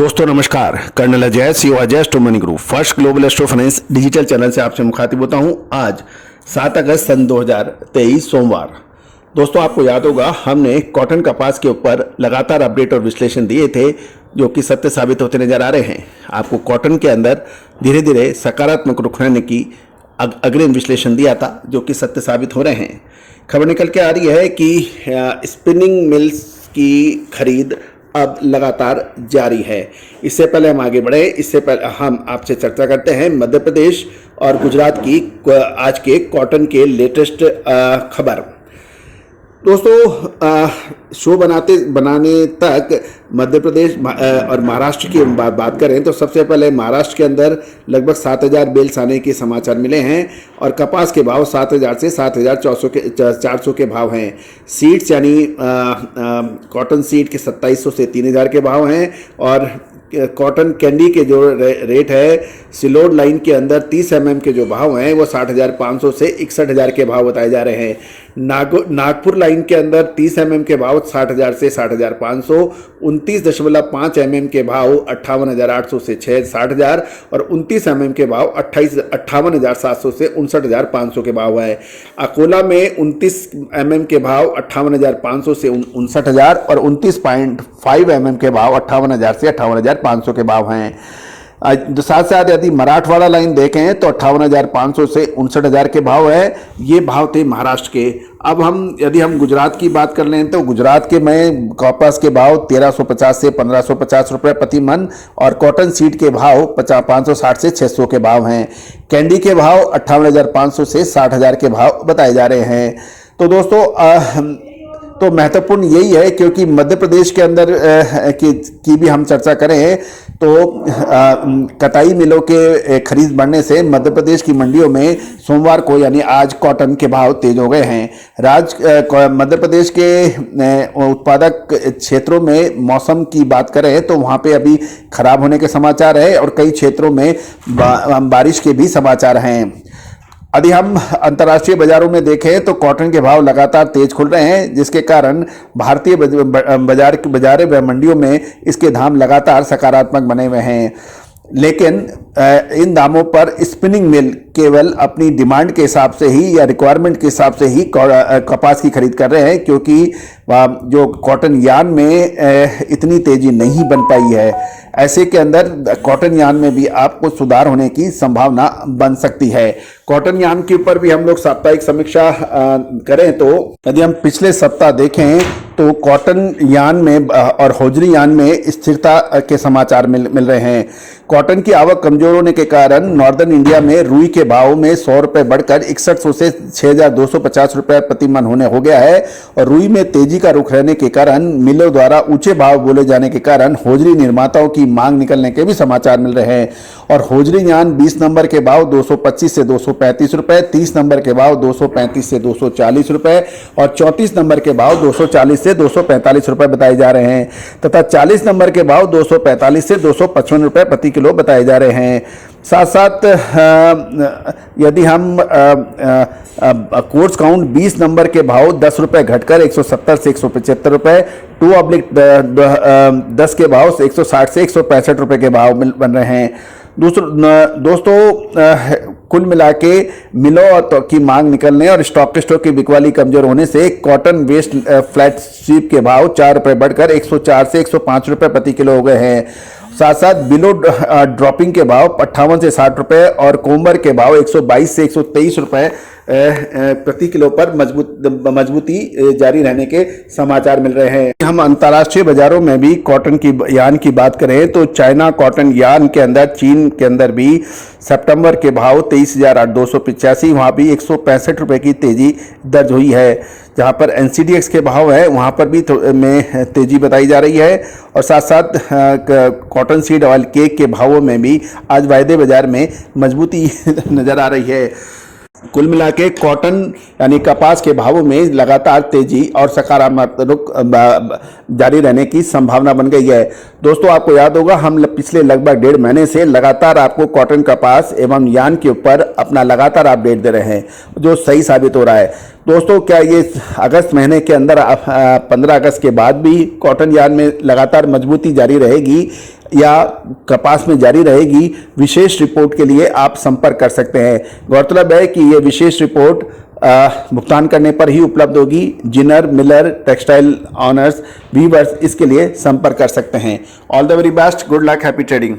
दोस्तों नमस्कार। Colonel Ajay CO Ajay स्टो money group first global astro finance digital channel से आपसे मुखातिब होता हूं। आज 7 अगस्त सन 2023 सोमवार। दोस्तों आपको याद होगा हमने कॉटन कपास के ऊपर लगातार अपडेट और विश्लेषण दिए थे जो कि सत्य साबित होते नजर आ रहे हैं। आपको कॉटन के अंदर धीरे धीरे सकारात्मक रुख रहने की अग्रिम विश्लेषण दिया था जो कि सत्य साबित हो रहे हैं। खबर निकल के आ रही है कि स्पिनिंग मिल्स की खरीद अब लगातार जारी है। इससे पहले हम आगे बढ़े, इससे पहले हम आपसे चर्चा करते हैं मध्य प्रदेश और गुजरात की आज के कॉटन के लेटेस्ट खबर। दोस्तों शो बनाने तक मध्य प्रदेश और महाराष्ट्र की बात करें तो सबसे पहले महाराष्ट्र के अंदर लगभग 7,000 बेल्स आने के समाचार मिले हैं और कपास के भाव 7,000 से 7,400 के भाव हैं। सीड्स यानी कॉटन सीड के 2,700 से 3,000 के भाव हैं और कॉटन कैंडी के जो रेट है सिलोड लाइन के अंदर 30 mm के जो भाव हैं वो 60,500 से 61,000 के भाव बताए जा रहे हैं। नागपुर लाइन के अंदर 30 mm के भाव 60,000 से 60,500, 29.5 mm के भाव 58,800 से 60,000 और 29 mm के भाव 58,700 से 59,500 के भाव है। अकोला में 29 mm के भाव 58,500 से 59,000 और 29.5 mm के भाव 58,000 से 58,500 के भाव हैं। साथ साथ यदि मराठवाड़ा लाइन देखें तो 58,500 से 59,000 के भाव है। ये भाव थे महाराष्ट्र के। अब यदि हम गुजरात की बात कर लें तो गुजरात के में कपास के भाव 1,350 से 1,550 रुपये प्रति मन और कॉटन सीड के भाव 560 से 600 के भाव हैं। कैंडी के भाव 58,500 से 60,000 के भाव बताए जा रहे हैं। तो दोस्तों तो महत्वपूर्ण यही है क्योंकि मध्य प्रदेश के अंदर की भी हम चर्चा करें तो कताई मिलों के खरीद बढ़ने से मध्य प्रदेश की मंडियों में सोमवार को यानी आज कॉटन के भाव तेज हो गए हैं। मध्य प्रदेश के उत्पादक क्षेत्रों में मौसम की बात करें तो वहाँ पे अभी खराब होने के समाचार है और कई क्षेत्रों में बारिश के भी समाचार हैं। यदि हम अंतर्राष्ट्रीय बाजारों में देखें तो कॉटन के भाव लगातार तेज खुल रहे हैं जिसके कारण भारतीय बाजार व मंडियों में इसके दाम लगातार सकारात्मक बने हुए हैं। लेकिन इन दामों पर स्पिनिंग मिल केवल अपनी डिमांड के हिसाब से ही या रिक्वायरमेंट के हिसाब से ही कपास की खरीद कर रहे हैं क्योंकि जो कॉटन यार्न में इतनी तेजी नहीं बन पाई है। ऐसे के अंदर कॉटन यार्न में भी आपको सुधार होने की संभावना बन सकती है। कॉटन यार्न के ऊपर भी हम लोग साप्ताहिक समीक्षा करें तो यदि हम पिछले सप्ताह देखें तो कॉटन यार्न में और होजरी यार्न में स्थिरता के समाचार मिल रहे हैं। कॉटन की आवक कमजोर होने के कारण नॉर्दर्न इंडिया में रुई के भाव में 100 रुपये बढ़कर 6100 से 6,250 रुपये प्रति मन होने हो गया है और रुई में तेजी का रुख रहने के कारण मिलों द्वारा ऊंचे भाव बोले जाने के कारण होजरी निर्माताओं की मांग निकलने के भी समाचार मिल रहे हैं और होजरी यार्न 20 नंबर के भाव 225 से 235 रुपये, 30 नंबर के भाव 235 से 240 रुपये और 34 नंबर के भाव 240 से 245 रुपये बताए जा रहे हैं तथा 40 नंबर के भाव 245 से 255 रुपये प्रति किलो बताए जा रहे हैं। साथ साथ यदि हम कोर्स काउंट 20 नंबर के भाव 10 रुपये घटकर 170 से 175 रुपये, 2/10 के भाव 160 से 165 रुपये के भाव बन रहे हैं। दोस्तों कुल मिला के मिलों की मांग निकलने और स्टॉकिस्टों की बिकवाली कमजोर होने से कॉटन वेस्ट फ्लैट शीप के भाव 4 रुपये बढ़कर 104 से 105 रुपये प्रति किलो हो गए हैं। साथ साथ बिलो ड्रॉपिंग के भाव 58 से 60 रुपये और कोम्बर के भाव 122 से 123 रुपये प्रति किलो पर मजबूती जारी रहने के समाचार मिल रहे हैं। हम अंतर्राष्ट्रीय बाजारों में भी कॉटन की यार्न की बात करें तो चाइना कॉटन यार्न के अंदर चीन के अंदर भी सितंबर के भाव 23,285 वहाँ भी 165 रुपये की तेजी दर्ज हुई है। जहाँ पर NCDX के भाव है वहाँ पर भी में तेजी बताई जा रही है और साथ साथ कॉटन सीड ऑयल केक के भावों में भी आज वायदे बाजार में मजबूती नज़र आ रही है। कुल मिला के कॉटन यानी कपास के भावों में लगातार तेजी और सकारात्मक रुख जारी रहने की संभावना बन गई है। दोस्तों आपको याद होगा हम पिछले लगभग 1.5 महीने से लगातार आपको कॉटन कपास एवं यार्न के ऊपर अपना लगातार अपडेट दे रहे हैं जो सही साबित हो रहा है। दोस्तों क्या ये अगस्त महीने के अंदर 15 अगस्त के बाद भी कॉटन यार्न में लगातार मजबूती जारी रहेगी? या कपास में जारी रहेगी, विशेष रिपोर्ट के लिए आप संपर्क कर सकते हैं। गौरतलब है कि ये विशेष रिपोर्ट भुगतान करने पर ही उपलब्ध होगी। Ginner, miller, textile owners, weavers इसके लिए संपर्क कर सकते हैं। All the very best, good luck, happy trading.